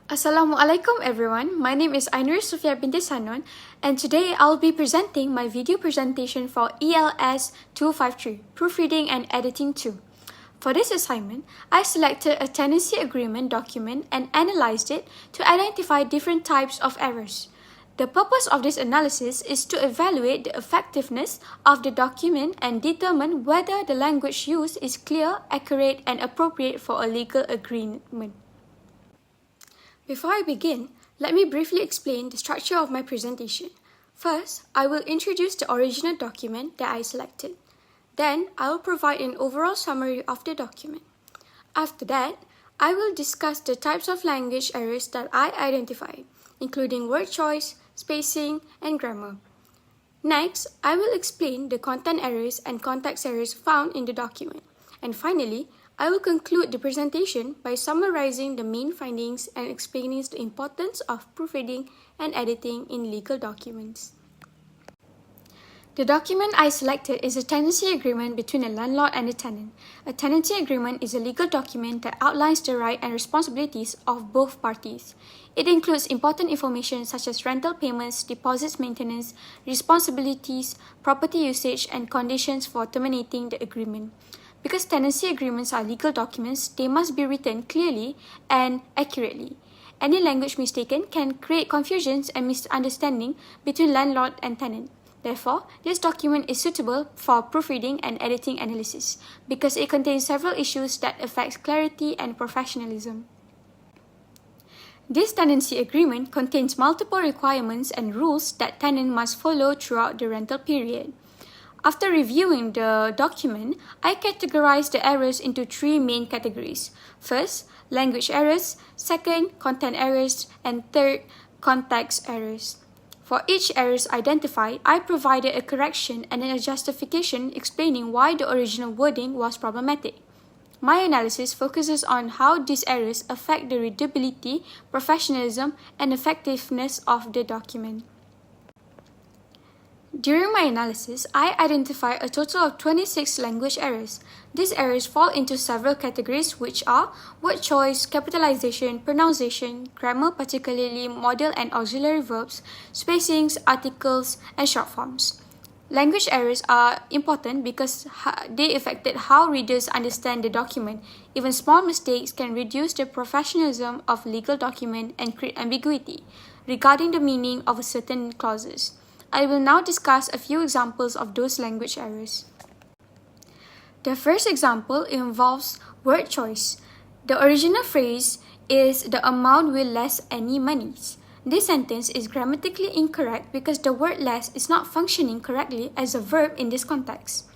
Assalamualaikum everyone, my name is Ainuriz Sufiya binti Sanon and today I'll be presenting my video presentation for ELS 253, Proofreading and Editing 2. For this assignment, I selected a tenancy agreement document and analyzed it to identify different types of errors. The purpose of this analysis is to evaluate the effectiveness of the document and determine whether the language used is clear, accurate, and appropriate for a legal agreement. Before I begin, let me briefly explain the structure of my presentation. First, I will introduce the original document that I selected. Then, I will provide an overall summary of the document. After that, I will discuss the types of language errors that I identified, including word choice, spacing, and grammar. Next, I will explain the content errors and context errors found in the document. And finally, I will conclude the presentation by summarizing the main findings and explaining the importance of proofreading and editing in legal documents. The document I selected is a tenancy agreement between a landlord and a tenant. A tenancy agreement is a legal document that outlines the rights and responsibilities of both parties. It includes important information such as rental payments, deposits, maintenance, responsibilities, property usage, and conditions for terminating the agreement. Because tenancy agreements are legal documents, they must be written clearly and accurately. Any language mistaken can create confusions and misunderstanding between landlord and tenant. Therefore, this document is suitable for proofreading and editing analysis because it contains several issues that affect clarity and professionalism. This tenancy agreement contains multiple requirements and rules that tenant must follow throughout the rental period. After reviewing the document, I categorized the errors into three main categories. First, language errors. Second, content errors. And third, context errors. For each errors identified, I provided a correction and a justification explaining why the original wording was problematic. My analysis focuses on how these errors affect the readability, professionalism, and effectiveness of the document. During my analysis, I identified a total of 26 language errors. These errors fall into several categories which are word choice, capitalization, pronunciation, grammar, particularly modal and auxiliary verbs, spacings, articles, and short forms. Language errors are important because they affected how readers understand the document. Even small mistakes can reduce the professionalism of legal document and create ambiguity regarding the meaning of certain clauses. I will now discuss a few examples of those language errors. The first example involves word choice. The original phrase is "the amount will less any monies." This sentence is grammatically incorrect because the word less is not functioning correctly as a verb in this context.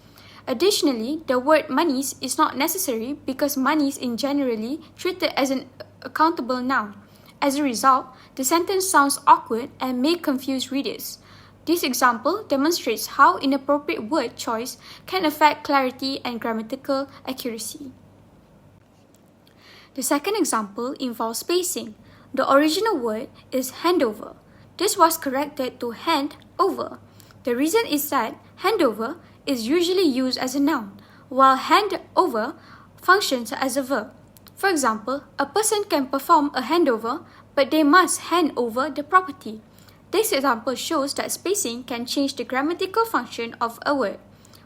Additionally, the word monies is not necessary because monies is generally treated as an accountable noun. As a result, the sentence sounds awkward and may confuse readers. This example demonstrates how inappropriate word choice can affect clarity and grammatical accuracy. The second example involves spacing. The original word is handover. This was corrected to hand over. The reason is that handover is usually used as a noun, while hand over functions as a verb. For example, a person can perform a handover, but they must hand over the property. This example shows that spacing can change the grammatical function of a word.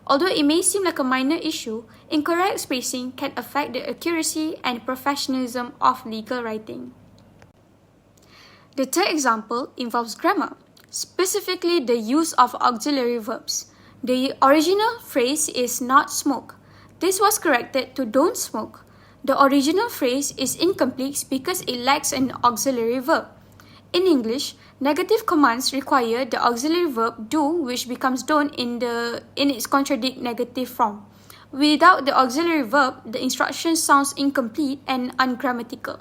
Although it may seem like a minor issue, incorrect spacing can affect the accuracy and professionalism of legal writing. The third example involves grammar, specifically the use of auxiliary verbs. The original phrase is "not smoke." This was corrected to "don't smoke." The original phrase is incomplete because it lacks an auxiliary verb. In English, negative commands require the auxiliary verb do, which becomes don't in its contradict negative form. Without the auxiliary verb, the instruction sounds incomplete and ungrammatical.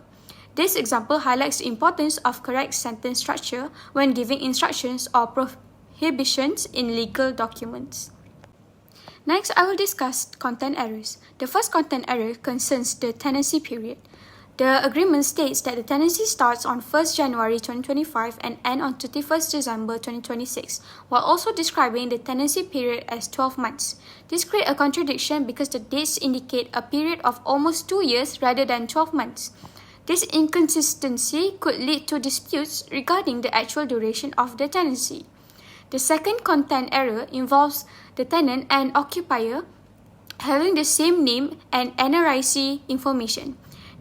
This example highlights the importance of correct sentence structure when giving instructions or prohibitions in legal documents. Next, I will discuss content errors. The first content error concerns the tenancy period. The agreement states that the tenancy starts on 1st January 2025 and ends on 31st December 2026, while also describing the tenancy period as 12 months. This creates a contradiction because the dates indicate a period of almost 2 years rather than 12 months. This inconsistency could lead to disputes regarding the actual duration of the tenancy. The second content error involves the tenant and occupier having the same name and Ainuriz information.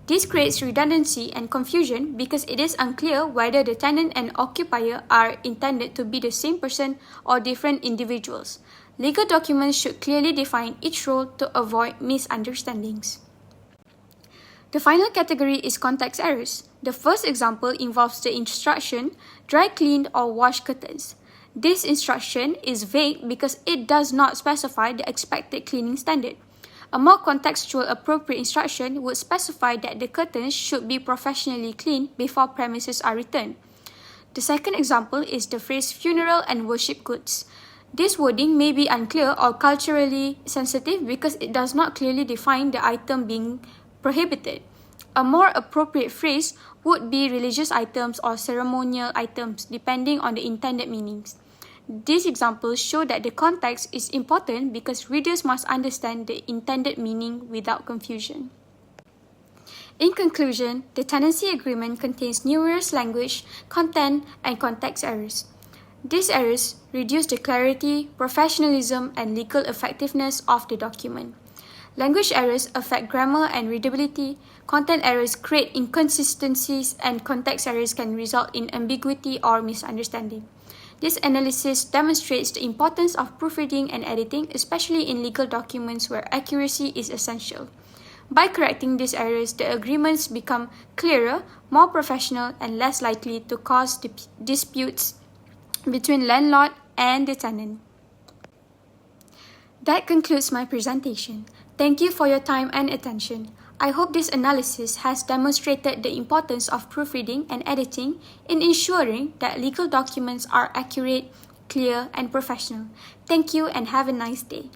This creates redundancy and confusion because it is unclear whether the tenant and occupier are intended to be the same person or different individuals. Legal documents should clearly define each role to avoid misunderstandings. The final category is context errors. The first example involves the instruction, dry clean or wash curtains. This instruction is vague because it does not specify the expected cleaning standard. A more contextual appropriate instruction would specify that the curtains should be professionally cleaned before premises are returned. The second example is the phrase funeral and worship goods. This wording may be unclear or culturally sensitive because it does not clearly define the item being prohibited. A more appropriate phrase would be religious items or ceremonial items, depending on the intended meanings. These examples show that the context is important because readers must understand the intended meaning without confusion. In conclusion, the tenancy agreement contains numerous language, content, and context errors. These errors reduce the clarity, professionalism, and legal effectiveness of the document. Language errors affect grammar and readability, content errors create inconsistencies, and context errors can result in ambiguity or misunderstanding. This analysis demonstrates the importance of proofreading and editing, especially in legal documents where accuracy is essential. By correcting these errors, the agreements become clearer, more professional, and less likely to cause disputes between landlord and the tenant. That concludes my presentation. Thank you for your time and attention. I hope this analysis has demonstrated the importance of proofreading and editing in ensuring that legal documents are accurate, clear, and professional. Thank you and have a nice day.